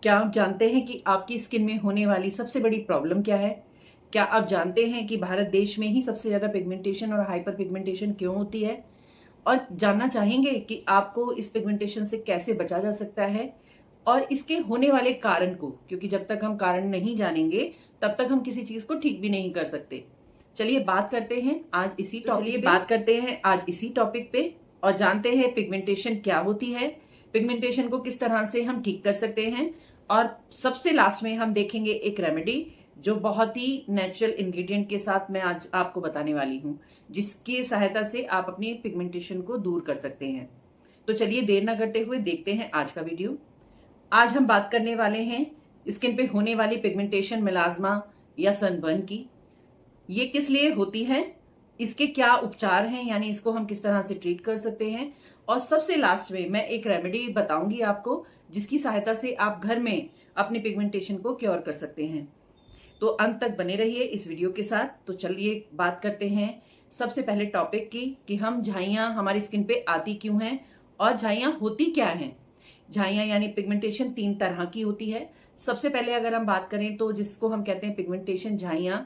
क्या आप जानते हैं कि आपकी स्किन में होने वाली सबसे बड़ी प्रॉब्लम क्या है? क्या आप जानते हैं कि भारत देश में ही सबसे ज्यादा पिगमेंटेशन और हाइपर पिगमेंटेशन क्यों होती है? और जानना चाहेंगे कि आपको इस पिगमेंटेशन से कैसे बचा जा सकता है और इसके होने वाले कारण को, क्योंकि जब तक हम कारण नहीं जानेंगे तब तक हम किसी चीज को ठीक भी नहीं कर सकते। चलिए बात करते हैं आज इसी टॉपिक पे और जानते हैं पिगमेंटेशन क्या होती है, पिगमेंटेशन को किस तरह से हम ठीक कर सकते हैं और सबसे लास्ट में हम देखेंगे एक रेमेडी जो बहुत ही नेचुरल इंग्रेडिएंट के साथ मैं आज आपको बताने वाली हूं, जिसकी सहायता से आप अपनी पिगमेंटेशन को दूर कर सकते हैं। तो चलिए देर ना करते हुए देखते हैं आज का वीडियो। आज हम बात करने वाले हैं स्किन पे होने वाली पिगमेंटेशन, मेलाज्मा या सनबर्न की। ये किस लिए होती है, इसके क्या उपचार हैं, यानी इसको हम किस तरह से ट्रीट कर सकते हैं, और सबसे लास्ट में मैं एक रेमेडी बताऊंगी आपको जिसकी सहायता से आप घर में अपनी पिगमेंटेशन को क्योर कर सकते हैं। तो अंत तक बने रहिए इस वीडियो के साथ। तो चलिए बात करते हैं सबसे पहले टॉपिक की कि हम झाइयां हमारी स्किन पे आती क्यों हैं और झाइयां होती क्या हैं। झाइयां यानी पिगमेंटेशन 3 तरह की होती है। सबसे पहले अगर हम बात करें तो जिसको हम कहते हैं पिगमेंटेशन झाइयां,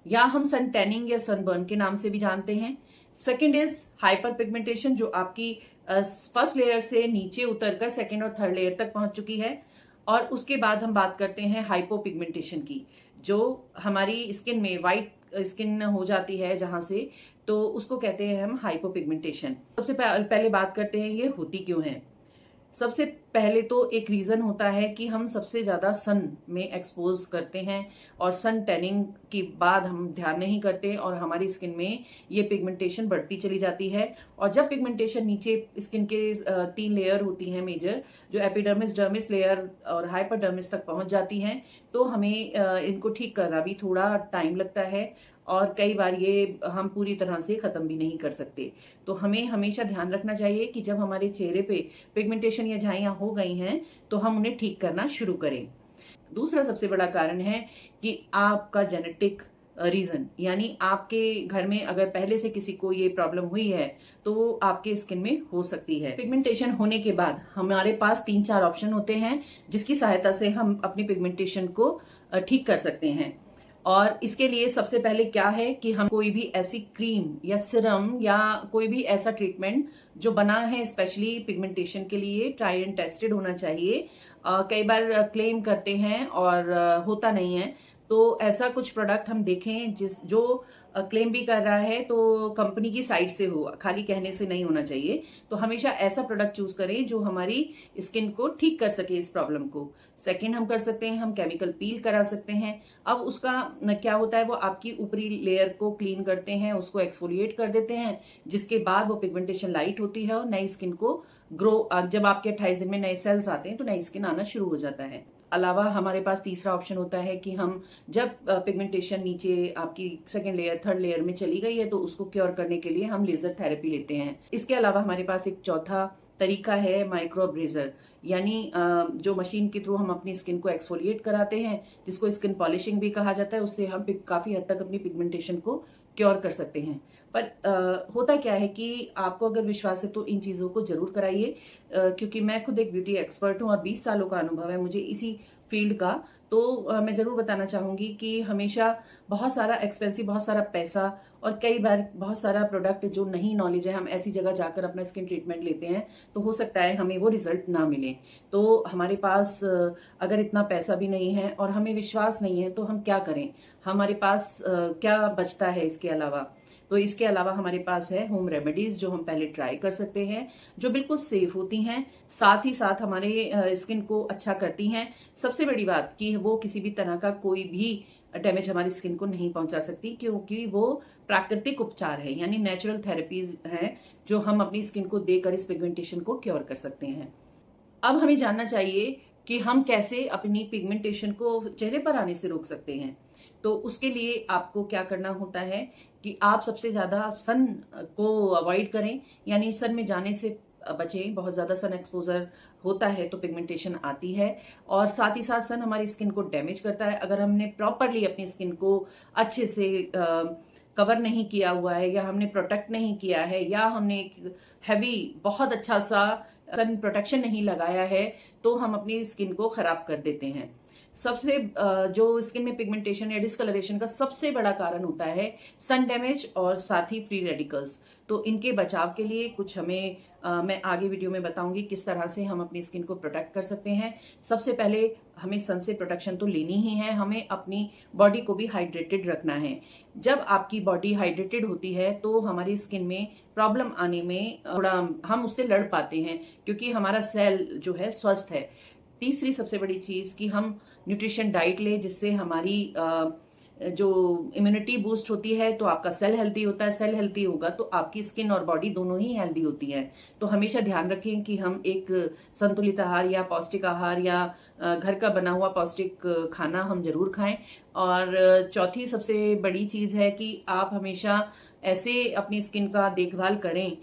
या हम सन टैनिंग या सनबर्न के नाम से भी जानते हैं। सेकेंड इज हाइपर पिगमेंटेशन, जो आपकी फर्स्ट लेयर से नीचे उतरकर सेकेंड और थर्ड लेयर तक पहुंच चुकी है। और उसके बाद हम बात करते हैं हाइपोपिगमेंटेशन की, जो हमारी स्किन में वाइट स्किन हो जाती है जहां से, तो उसको कहते हैं हम हाइपोपिगमेंटेशन। सबसे पहले बात करते हैं ये होती क्यों है। सबसे पहले तो एक रीजन होता है कि हम सबसे ज्यादा सन में एक्सपोज करते हैं और सन टैनिंग के बाद हम ध्यान नहीं करते और हमारी स्किन में ये पिगमेंटेशन बढ़ती चली जाती है। और जब पिगमेंटेशन नीचे स्किन के 3 लेयर होती हैं मेजर, जो एपिडर्मिस, डर्मिस लेयर और हाइपरडर्मिस तक पहुंच जाती हैं, तो हमें इनको ठीक करना भी थोड़ा टाइम लगता है और कई बार ये हम पूरी तरह से खत्म भी नहीं कर सकते। तो हमें हमेशा ध्यान रखना चाहिए कि जब हमारे चेहरे पे पिगमेंटेशन या झाइयां हो गई हैं तो हम उन्हें ठीक करना शुरू करें। दूसरा सबसे बड़ा कारण है कि आपका जेनेटिक रीजन, यानी आपके घर में अगर पहले से किसी को ये प्रॉब्लम हुई है तो वो आपके स्किन में हो सकती है। पिगमेंटेशन होने के बाद हमारे पास 3-4 ऑप्शन होते हैं जिसकी सहायता से हम अपनी पिगमेंटेशन को ठीक कर सकते हैं। और इसके लिए सबसे पहले क्या है कि हम कोई भी ऐसी क्रीम या सिरम या कोई भी ऐसा ट्रीटमेंट जो बना है स्पेशली पिगमेंटेशन के लिए, ट्राई एंड टेस्टेड होना चाहिए। कई बार क्लेम करते हैं और होता नहीं है, तो ऐसा कुछ प्रोडक्ट हम देखें जो क्लेम भी कर रहा है तो कंपनी की साइट से हो, खाली कहने से नहीं होना चाहिए। तो हमेशा ऐसा प्रोडक्ट चूज करें जो हमारी स्किन को ठीक कर सके इस प्रॉब्लम को। सेकंड हम कर सकते हैं, हम केमिकल पील करा सकते हैं। अब उसका क्या होता है, वो आपकी ऊपरी लेयर को क्लीन करते हैं, उसको एक्सफोलिएट कर देते हैं, जिसके बाद वो पिगमेंटेशन लाइट होती है और नई स्किन को ग्रो, जब आपके 28 दिन में नए सेल्स आते हैं तो नई स्किन आना शुरू हो जाता है। अलावा हमारे पास तीसरा ऑप्शन होता है कि हम जब पिगमेंटेशन नीचे आपकी सेकेंड लेयर, थर्ड लेयर में चली गई है तो उसको क्योर करने के लिए हम लेजर थेरेपी लेते हैं। इसके अलावा हमारे पास एक चौथा तरीका है माइक्रोब्रेजर, यानी जो मशीन के थ्रू हम अपनी स्किन को एक्सफोलिएट कराते हैं, जिसको स्किन पॉलिशिंग भी कहा जाता है। उससे हम काफी हद तक अपनी पिगमेंटेशन को क्योर कर सकते हैं। पर होता क्या है कि आपको अगर विश्वास है तो इन चीजों को जरूर कराइए, क्योंकि मैं खुद एक ब्यूटी एक्सपर्ट हूं और 20 सालों का अनुभव है मुझे इसी फील्ड का। तो मैं जरूर बताना चाहूंगी कि हमेशा बहुत सारा एक्सपेंसिव, बहुत सारा पैसा और कई बार बहुत सारा प्रोडक्ट जो नहीं नॉलेज है, हम ऐसी जगह जाकर अपना स्किन ट्रीटमेंट लेते हैं तो हो सकता है हमें वो रिजल्ट ना मिले। तो हमारे पास अगर इतना पैसा भी नहीं है और हमें विश्वास नहीं है तो हम क्या करें, हमारे पास क्या बचता है इसके अलावा। तो इसके अलावा हमारे पास है होम रेमेडीज जो हम पहले ट्राई कर सकते हैं, जो बिल्कुल सेफ होती हैं, साथ ही साथ हमारे स्किन को अच्छा करती हैं। सबसे बड़ी बात कि वो किसी भी तरह का कोई भी डैमेज हमारी स्किन को नहीं पहुंचा सकती, क्योंकि वो प्राकृतिक उपचार है, यानी नेचुरल थेरेपीज हैं जो हम अपनी स्किन को देकर इस पिगमेंटेशन को क्योर कर सकते हैं। अब हमें जानना चाहिए कि हम कैसे अपनी पिगमेंटेशन को चेहरे पर आने से रोक सकते हैं। तो उसके लिए आपको क्या करना होता है कि आप सबसे ज्यादा सन को अवॉइड करें, यानी सन में जाने से बचें। बहुत ज्यादा सन एक्सपोजर होता है तो पिगमेंटेशन आती है, और साथ ही साथ सन हमारी स्किन को डैमेज करता है। अगर हमने प्रॉपरली अपनी स्किन को अच्छे से कवर नहीं किया हुआ है, या हमने प्रोटेक्ट नहीं किया है, या हमने एक हैवी बहुत अच्छा सा सन प्रोटेक्शन नहीं लगाया है तो हम अपनी स्किन को खराब कर देते हैं। सबसे जो स्किन में पिगमेंटेशन या डिस्कलरेशन का सबसे बड़ा कारण होता है सन डैमेज और साथ ही फ्री रेडिकल्स। तो इनके बचाव के लिए कुछ हमें मैं आगे वीडियो में बताऊंगी किस तरह से हम अपनी स्किन को प्रोटेक्ट कर सकते हैं। सबसे पहले हमें सन से प्रोटेक्शन तो लेनी ही है, हमें अपनी बॉडी को भी हाइड्रेटेड रखना है। जब आपकी बॉडी हाइड्रेटेड होती है तो हमारी स्किन में प्रॉब्लम आने में थोड़ा हम उससे लड़ पाते हैं, क्योंकि हमारा सेल जो है स्वस्थ है। तीसरी सबसे बड़ी चीज कि हम न्यूट्रिशन डाइट ले, जिससे हमारी जो इम्यूनिटी बूस्ट होती है तो आपका सेल हेल्दी होता है। सेल हेल्दी होगा तो आपकी स्किन और बॉडी दोनों ही हेल्दी होती है। तो हमेशा ध्यान रखें कि हम एक संतुलित आहार या पौष्टिक आहार या घर का बना हुआ पौष्टिक खाना हम जरूर खाएं। और चौथी सबसे बड़ी चीज है कि आप हमेशा ऐसे अपनी स्किन का देखभाल करें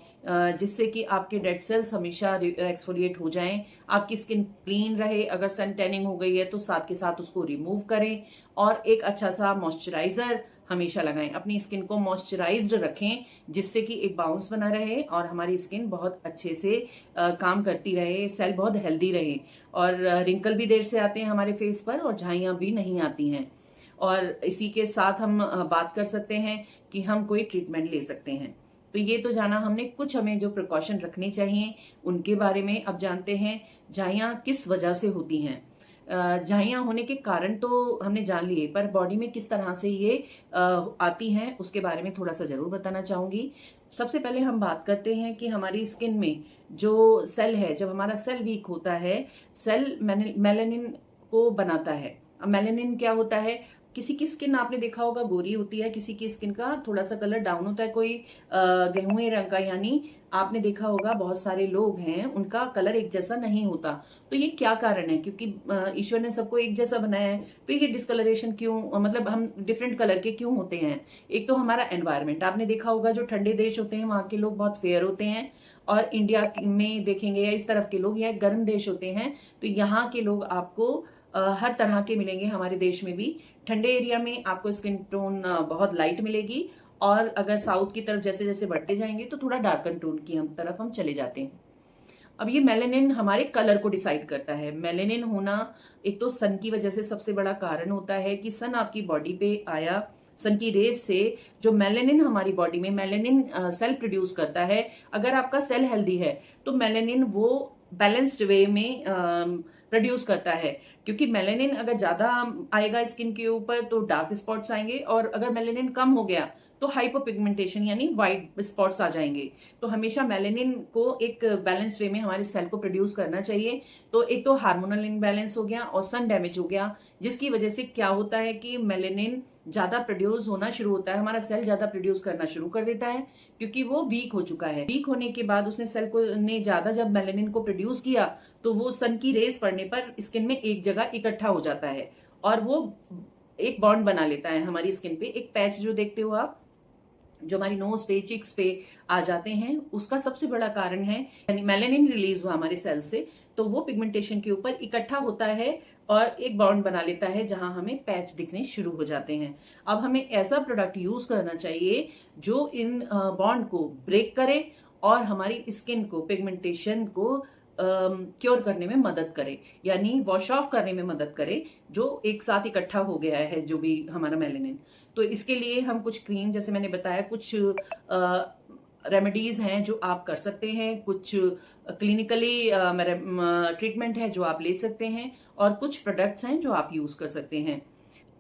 जिससे कि आपके डेड सेल्स हमेशा एक्सफोलिएट हो जाएं, आपकी स्किन क्लीन रहे। अगर सन टैनिंग हो गई है तो साथ के साथ उसको रिमूव करें और एक अच्छा सा मॉइस्चराइजर हमेशा लगाएं। अपनी स्किन को मॉइस्चराइज्ड रखें जिससे कि एक बाउंस बना रहे और हमारी स्किन बहुत अच्छे से काम करती रहे, सेल बहुत हेल्दी रहे और रिंकल भी देर से आते हैं हमारे फेस पर और झाइयां भी नहीं आती हैं। और इसी के साथ हम बात कर सकते हैं कि हम कोई ट्रीटमेंट ले सकते हैं। तो ये तो जाना हमने, कुछ हमें जो प्रिकॉशन रखने चाहिए उनके बारे में। अब जानते हैं झाइयां किस वजह से होती हैं। झाइयां होने के कारण तो हमने जान लिए, पर बॉडी में किस तरह से ये आती हैं उसके बारे में थोड़ा सा जरूर बताना चाहूंगी। सबसे पहले हम बात करते हैं कि हमारी स्किन में जो सेल है, जब हमारा सेल वीक होता है, सेल मेलानिन को बनाता है। अब मेलानिन क्या होता है? किसी की स्किन आपने देखा होगा गोरी होती है, किसी की स्किन का थोड़ा सा कलर डाउन होता है, कोई गेहूं रंग का, यानी आपने देखा होगा बहुत सारे लोग हैं उनका कलर एक जैसा नहीं होता। तो ये क्या कारण है? क्योंकि ईश्वर ने सबको एक जैसा बनाया है, फिर ये डिस्कलरेशन क्यों, मतलब हम डिफरेंट कलर के क्यों होते हैं? एक तो हमारा एनवायरमेंट, आपने देखा होगा जो ठंडे देश होते हैं वहां के लोग बहुत फेयर होते हैं, और इंडिया में देखेंगे या इस तरफ के लोग, या गर्म देश होते हैं तो यहाँ के लोग आपको हर तरह के मिलेंगे। हमारे देश में भी ठंडे एरिया में आपको स्किन टोन बहुत लाइट मिलेगी, और अगर साउथ की तरफ जैसे जैसे बढ़ते जाएंगे तो थोड़ा डार्कन टोन की तरफ हम चले जाते हैं। अब ये मेलानिन हमारे कलर को डिसाइड करता है। मेलानिन होना एक तो सन की वजह से सबसे बड़ा कारण होता है कि सन आपकी बॉडी पे आया, सन की रेस से जो मेलानिन हमारी बॉडी में मेलानिन सेल प्रोड्यूस करता है। अगर आपका सेल हेल्दी है तो मेलानिन वो बैलेंस्ड वे में प्रोड्यूस करता है, क्योंकि मेलानिन अगर ज्यादा आएगा स्किन के ऊपर तो डार्क स्पॉट्स आएंगे, और अगर मेलानिन कम हो गया तो हाइपोपिगमेंटेशन यानी व्हाइट स्पॉट्स आ जाएंगे। तो हमेशा मेलानिन को एक बैलेंस वे में हमारे सेल को प्रोड्यूस करना चाहिए। तो एक तो हार्मोनल इनबैलेंस हो गया और सन डैमेज हो गया, जिसकी वजह से क्या होता है कि मेलानिन ज्यादा प्रोड्यूस होना शुरू होता है, हमारा सेल ज्यादा प्रोड्यूस करना शुरू कर देता है, क्योंकि वो वीक हो चुका है। वीक होने के बाद उसने सेल को ने ज्यादा जब मेलानिन को प्रोड्यूस किया तो वो सन की रेस पड़ने पर स्किन में एक जगह इकट्ठा हो जाता है और वो एक बॉन्ड बना लेता है हमारी स्किन पे। एक पैच जो देखते हो आप, जो हमारी नोज पे, चिक्स पे आ जाते हैं, उसका सबसे बड़ा कारण है मेलानिन रिलीज हुआ हमारे सेल से, तो वो पिगमेंटेशन के ऊपर इकट्ठा होता है और एक बॉन्ड बना लेता है जहां हमें पैच दिखने शुरू हो जाते हैं। अब हमें ऐसा प्रोडक्ट यूज करना चाहिए जो इन बॉन्ड को ब्रेक करे और हमारी स्किन को, पिगमेंटेशन को क्योर करने में मदद करे, यानी वॉश ऑफ करने में मदद करे जो एक साथ इकट्ठा हो गया है जो भी हमारा मेलानिन। तो इसके लिए हम कुछ क्रीम, जैसे मैंने बताया, कुछ रेमेडीज हैं जो आप कर सकते हैं, कुछ क्लिनिकली ट्रीटमेंट है जो आप ले सकते हैं, और कुछ प्रोडक्ट्स हैं जो आप यूज कर सकते हैं।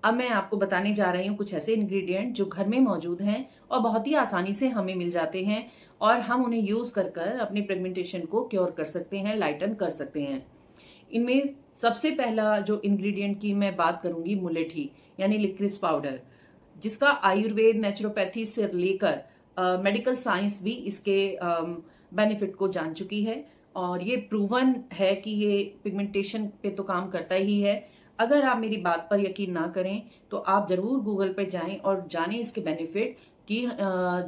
अब मैं आपको बताने जा रही हूँ कुछ ऐसे इंग्रेडिएंट जो घर में मौजूद हैं और बहुत ही आसानी से हमें मिल जाते हैं, और हम उन्हें यूज कर कर अपने पिगमेंटेशन को क्योर कर सकते हैं, लाइटन कर सकते हैं। इनमें सबसे पहला जो इंग्रेडिएंट की मैं बात करूंगी, मुलेठी यानी लिक्रिस पाउडर, जिसका आयुर्वेद, नेचुरोपैथी से लेकर मेडिकल साइंस भी इसके बेनिफिट को जान चुकी है, और ये प्रूवन है कि ये पिगमेंटेशन पे तो काम करता ही है। अगर आप मेरी बात पर यकीन ना करें तो आप जरूर गूगल पे जाएं और जानें इसके बेनिफिट कि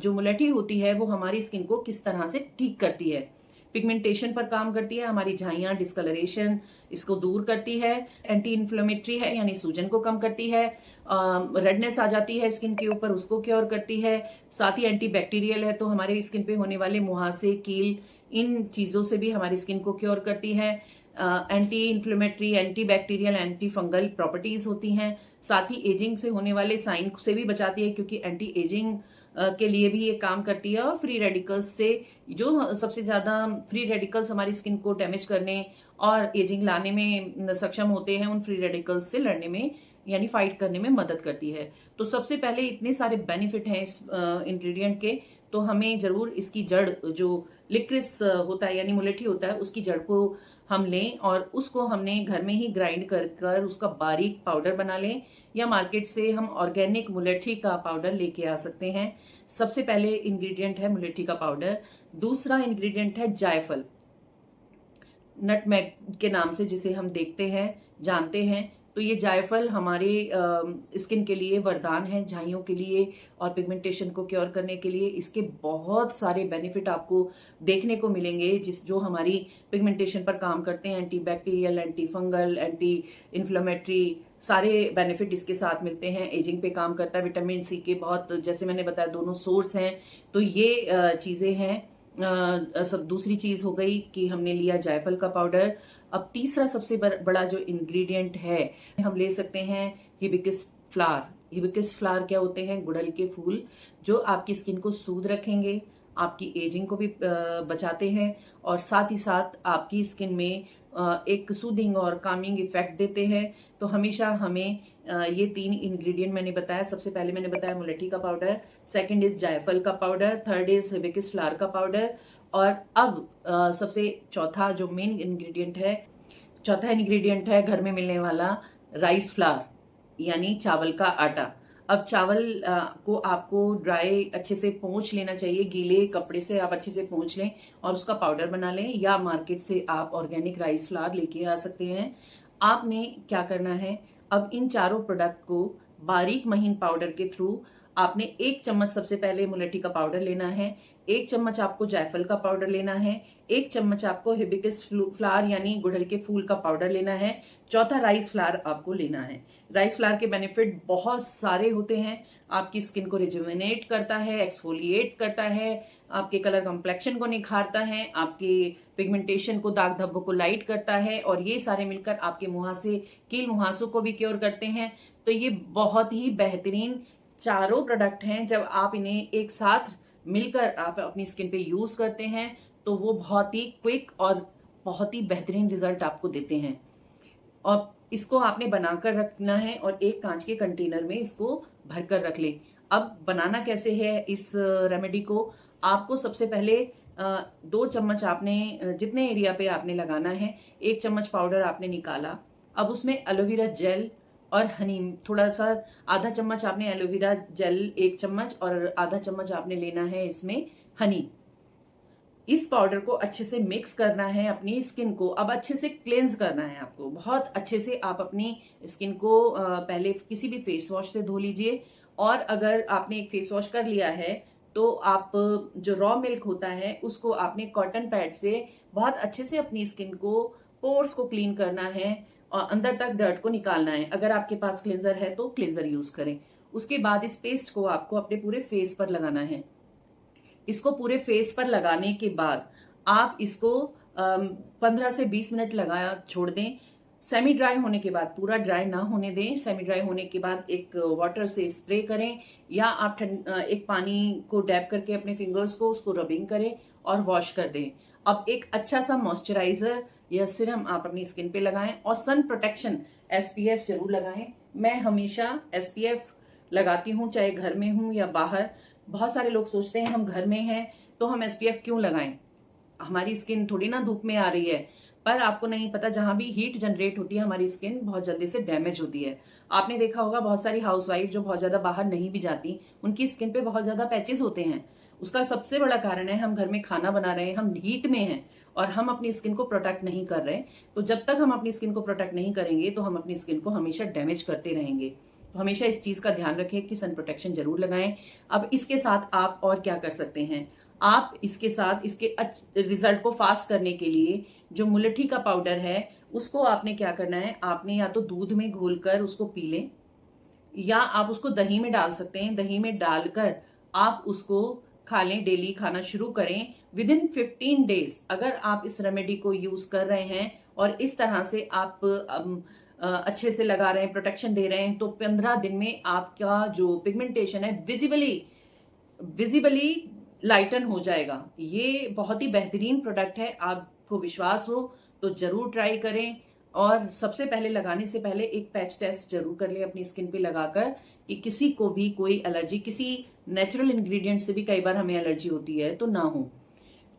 जो मुलेठी होती है वो हमारी स्किन को किस तरह से ठीक करती है। पिगमेंटेशन पर काम करती है, हमारी झाइयां, डिस्कलरेशन इसको दूर करती है, एंटी इन्फ्लेमेटरी है यानी सूजन को कम करती है, रेडनेस आ जाती है स्किन के ऊपर उसको क्योर करती है, साथ ही एंटी बैक्टीरियल है तो हमारे स्किन पे होने वाले मुहासे, कील इन चीज़ों से भी हमारी स्किन को क्योर करती है। Anti inflammatory, anti bacterial, anti fungal properties होती हैं। साथ ही एजिंग से होने वाले साइन से भी बचाती है, क्योंकि एंटी एजिंग के लिए भी ये काम करती है। और फ्री रेडिकल्स से, जो सबसे ज्यादा फ्री रेडिकल्स हमारी स्किन को डैमेज करने और एजिंग लाने में सक्षम होते हैं, उन फ्री रेडिकल्स से लड़ने में यानी फाइट करने में मदद करती है। तो सबसे पहले इतने सारे बेनिफिट हैं इस इंग्रेडिएंट के, तो हमें जरूर इसकी जड़, जो लिक्रिस होता है यानी मुलेठी होता है, उसकी जड़ को हम लें और उसको हमने घर में ही ग्राइंड कर उसका बारीक पाउडर बना लें, या मार्केट से हम ऑर्गेनिक मुलेठी का पाउडर लेके आ सकते हैं। सबसे पहले इंग्रेडिएंट है मुलेठी का पाउडर। दूसरा इंग्रेडिएंट है जायफल, नटमेग के नाम से जिसे हम देखते हैं, जानते हैं। तो ये जायफल हमारे स्किन के लिए वरदान है, झाइयों के लिए और पिगमेंटेशन को क्योर करने के लिए। इसके बहुत सारे बेनिफिट आपको देखने को मिलेंगे, जो हमारी पिगमेंटेशन पर काम करते हैं। Anti bacterial, anti fungal, anti inflammatory, सारे बेनिफिट इसके साथ मिलते हैं। एजिंग पे काम करता है। विटामिन सी के बहुत, जैसे मैंने बताया, दोनों सोर्स हैं। तो ये चीजें हैं। सब दूसरी चीज हो गई कि हमने लिया जायफल का पाउडर। अब तीसरा सबसे बड़ा जो इंग्रेडिएंट है, हम ले सकते हैं हिबिस्कस फ्लावर। हिबिस्कस फ्लावर क्या होते हैं? गुड़हल के फूल, जो आपकी स्किन को सूद रखेंगे, आपकी एजिंग को भी बचाते हैं, और साथ ही साथ आपकी स्किन में एक सूदिंग और कामिंग इफेक्ट देते हैं। तो हमेशा हमें ये 3 इंग्रेडिएंट मैंने बताया। सबसे पहले मैंने बताया मुलेठी का पाउडर, सेकंड इज जायफल का powder, third is hibiscus flower का पाउडर, और अब सबसे चौथा जो मेन इंग्रेडिएंट है, चौथा इंग्रेडिएंट है घर में मिलने वाला राइस फ्लावर यानी चावल का आटा। अब चावल को आपको ड्राई अच्छे से पोंछ लेना चाहिए, गीले कपड़े से आप अच्छे से पोंछ लें और उसका पाउडर बना लें, या मार्केट से आप ऑर्गेनिक राइस फ्लावर लेके आ सकते हैं। आपने क्या करना है, अब इन चारों प्रोडक्ट को बारीक महीन पाउडर के थ्रू आपने 1 चम्मच सबसे पहले मुलेठी का पाउडर लेना है, 1 चम्मच आपको जायफल का पाउडर लेना है, 1 चम्मच आपको हिबिस्कस फ्लावर यानी गुड़हल के फूल का पाउडर लेना है, चौथा राइस फ्लावर आपको लेना है। राइस फ्लावर के बेनिफिट बहुत सारे होते हैं। आपकी स्किन को रिजुविनेट करता है, एक्सफोलिएट करता है, आपके कलर कम्प्लेक्शन को निखारता है, आपके पिगमेंटेशन को, दाग धब्बों को लाइट करता है, और ये सारे मिलकर आपके मुहासे, कील मुहासों को भी क्योर करते हैं। तो ये बहुत ही बेहतरीन चारों प्रोडक्ट हैं। जब आप इन्हें एक साथ मिलकर आप अपनी स्किन पे यूज करते हैं तो वो बहुत ही क्विक और बहुत ही बेहतरीन रिजल्ट आपको देते हैं। और इसको आपने बनाकर रखना है और एक कांच के कंटेनर में इसको भरकर रख ले। अब बनाना कैसे है इस रेमेडी को? आपको सबसे पहले 2 चम्मच आपने, जितने एरिया पे आपने लगाना है, 1 चम्मच पाउडर आपने निकाला। अब उसमें एलोवेरा जेल और हनी, थोड़ा सा, आधा चम्मच आपने एलोवेरा जेल 1 चम्मच और आधा चम्मच आपने लेना है इसमें हनी। इस पाउडर को अच्छे से मिक्स करना है अपनी स्किन को। अब अच्छे से क्लेंज करना है आपको, बहुत अच्छे से आप अपनी स्किन को पहले किसी भी फेस वॉश से धो लीजिए, और अगर आपने एक फेस वॉश कर लिया है तो आप जो रॉ मिल्क होता है उसको आपने कॉटन पैड से बहुत अच्छे से अपनी स्किन को, पोर्स को क्लीन करना है और अंदर तक डर्ट को निकालना है। अगर आपके पास क्लेंजर है तो क्लेंजर यूज करें। उसके बाद इस पेस्ट को आपको अपने पूरे फेस पर लगाना है। इसको पूरे फेस पर लगाने के बाद आप इसको 15 से 20 मिनट लगाया छोड़ दें। सेमी ड्राई होने के बाद, पूरा ड्राई ना होने दें, सेमी ड्राई होने के बाद एक वाटर से स्प्रे करें, या आप एक पानी को डैप करके अपने फिंगर्स को उसको रबिंग करें और वॉश कर दें। अब एक अच्छा सा मॉइस्चराइजर या सीरम आप अपनी स्किन पे लगाएं, और सन प्रोटेक्शन SPF जरूर लगाएं। मैं हमेशा SPF लगाती हूँ, चाहे घर में हूँ या बाहर। बहुत सारे लोग सोचते हैं हम घर में हैं तो हम SPF क्यों लगाएं, हमारी स्किन थोड़ी ना धूप में आ रही है। पर आपको नहीं पता, जहां भी हीट जनरेट होती है हमारी स्किन बहुत जल्दी से डैमेज होती है। आपने देखा होगा बहुत सारी हाउसवाइफ जो बहुत ज्यादा बाहर नहीं भी जाती, उनकी स्किन पे बहुत ज्यादा पैचेस होते हैं। उसका सबसे बड़ा कारण है हम घर में खाना बना रहे हैं, हम हीट में हैं और हम अपनी स्किन को प्रोटेक्ट नहीं कर रहे। तो जब तक हम अपनी स्किन को प्रोटेक्ट नहीं करेंगे तो हम अपनी स्किन को हमेशा डैमेज करते रहेंगे। तो हमेशा इस चीज का ध्यान रखें कि सन प्रोटेक्शन जरूर लगाएं। अब इसके साथ आप और क्या कर सकते हैं, आप इसके साथ इसके रिजल्ट को फास्ट करने के लिए जो मुलेठी का पाउडर है उसको आपने क्या करना है, आपने या तो दूध में घोलकर उसको पी लें, या आप उसको दही में डाल सकते हैं। दही में डालकर आप उसको खा लें, डेली खाना शुरू करें। विदिन 15 डेज अगर आप इस रेमेडी को यूज कर रहे हैं और इस तरह से आप अच्छे से लगा रहे हैं, प्रोटेक्शन दे रहे हैं, तो 15 दिन में आपका जो पिगमेंटेशन है विजिबली लाइटन हो जाएगा। ये बहुत ही बेहतरीन प्रोडक्ट है, आपको विश्वास हो तो जरूर ट्राई करें। और सबसे पहले लगाने से पहले एक पैच टेस्ट जरूर कर लें अपनी स्किन पे लगाकर, कि किसी को भी कोई एलर्जी, किसी नेचुरल इंग्रेडिएंट से भी कई बार हमें एलर्जी होती है तो ना हो।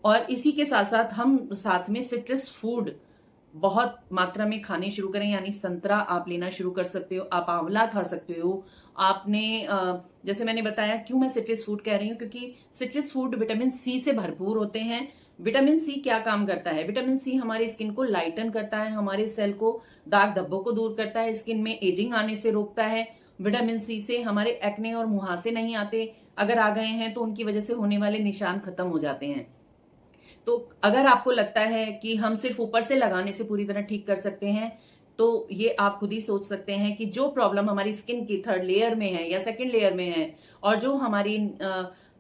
और इसी के साथ साथ हम साथ में सिट्रस फूड बहुत मात्रा में खाने शुरू करें, यानी संतरा आप लेना शुरू कर सकते हो, आप आंवला खा सकते हो। आपने जैसे मैंने बताया, क्यों मैं सिट्रस फूड कह रही हूँ, क्योंकि सिट्रस फूड विटामिन सी से भरपूर होते हैं। विटामिन सी क्या काम करता है? विटामिन सी हमारी स्किन को लाइटन करता है, हमारे सेल को, दाग धब्बों को दूर करता है, स्किन में एजिंग आने से रोकता है। विटामिन सी से हमारे एक्ने और मुहासे नहीं आते, अगर आ गए हैं तो उनकी वजह से होने वाले निशान खत्म हो जाते हैं। तो अगर आपको लगता है कि हम सिर्फ ऊपर से लगाने से पूरी तरह ठीक कर सकते हैं, तो ये आप खुद ही सोच सकते हैं कि जो प्रॉब्लम हमारी स्किन की 3rd लेयर में है या 2nd लेयर में है और जो हमारी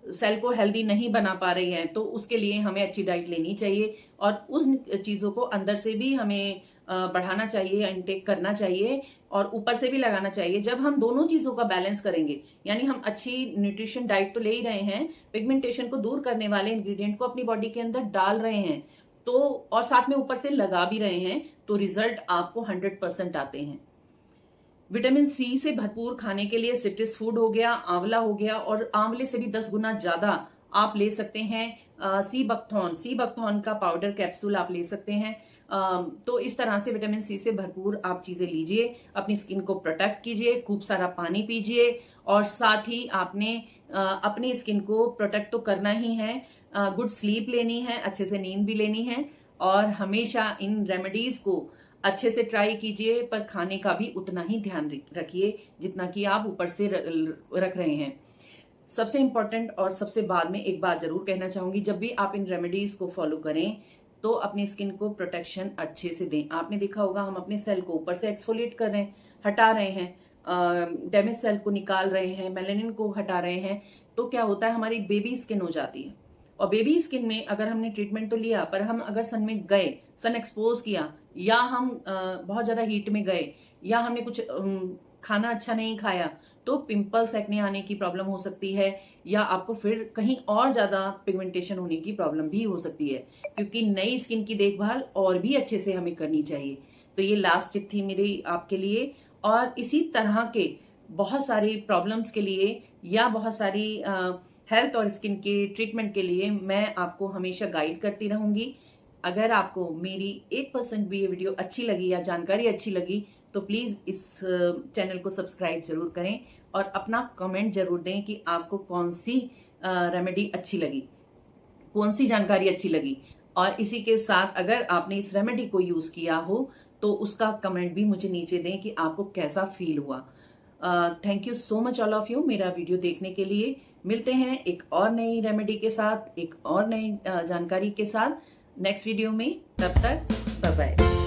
सेल को हेल्दी नहीं बना पा रही है, तो उसके लिए हमें अच्छी डाइट लेनी चाहिए और उन चीजों को अंदर से भी हमें बढ़ाना चाहिए, इनटेक करना चाहिए और ऊपर से भी लगाना चाहिए। जब हम दोनों चीजों का बैलेंस करेंगे, यानी हम अच्छी न्यूट्रिशन डाइट तो ले ही रहे हैं, पिगमेंटेशन को दूर करने वाले इंग्रेडिएंट को अपनी बॉडी के अंदर डाल रहे हैं, तो और साथ में ऊपर से लगा भी रहे हैं, तो रिजल्ट आपको 100% आते हैं। विटामिन सी से भरपूर खाने के लिए सिट्रस फूड हो गया, आंवला हो गया, और आंवले से भी 10 गुना ज्यादा आप ले सकते हैं सी बकथॉर्न का पाउडर कैप्सूल आप ले सकते हैं। तो इस तरह से विटामिन सी से भरपूर आप चीजें लीजिए, अपनी स्किन को प्रोटेक्ट कीजिए, खूब सारा पानी पीजिए और साथ ही आपने अपनी स्किन को प्रोटेक्ट तो करना ही है, गुड स्लीप लेनी है, अच्छे से नींद भी लेनी है और हमेशा इन रेमेडीज को अच्छे से ट्राई कीजिए, पर खाने का भी उतना ही ध्यान रखिए जितना कि आप ऊपर से रख रहे हैं। सबसे इंपॉर्टेंट और सबसे बाद में एक बात जरूर कहना चाहूंगी, जब भी आप इन रेमेडीज को फॉलो करें तो अपनी स्किन को प्रोटेक्शन अच्छे से दें। आपने देखा होगा, हम अपने सेल को ऊपर से एक्सफोलिएट कर रहे हैं, हटा रहे हैं, डैमेज सेल को निकाल रहे हैं, मेलानिन को हटा रहे हैं, तो क्या होता है, हमारी बेबी स्किन हो जाती है। और बेबी स्किन में अगर हमने ट्रीटमेंट तो लिया, पर हम अगर सन में गए, सन एक्सपोज किया, या हम बहुत ज्यादा हीट में गए, या हमने कुछ खाना अच्छा नहीं खाया, तो पिंपल्स, एक्ने आने की प्रॉब्लम हो सकती है, या आपको फिर कहीं और ज्यादा पिगमेंटेशन होने की प्रॉब्लम भी हो सकती है, क्योंकि नई स्किन की देखभाल और भी अच्छे से हमें करनी चाहिए। तो ये लास्ट टिप थी मेरी आपके लिए। और इसी तरह के बहुत सारी प्रॉब्लम्स के लिए या बहुत सारी हेल्थ और स्किन के ट्रीटमेंट के लिए मैं आपको हमेशा गाइड करती रहूंगी। अगर आपको मेरी 1% भी ये वीडियो अच्छी लगी या जानकारी अच्छी लगी, तो प्लीज इस चैनल को सब्सक्राइब जरूर करें और अपना कमेंट जरूर दें कि आपको कौन सी रेमेडी अच्छी लगी, कौन सी जानकारी अच्छी लगी। और इसी के साथ अगर आपने इस रेमेडी को यूज किया हो तो उसका कमेंट भी मुझे नीचे दें कि आपको कैसा फील हुआ। Thank you so much all of you मेरा वीडियो देखने के लिए। मिलते हैं एक और नई रेमेडी के साथ, एक और नई जानकारी के साथ नेक्स्ट वीडियो में। तब तक बाय बाय।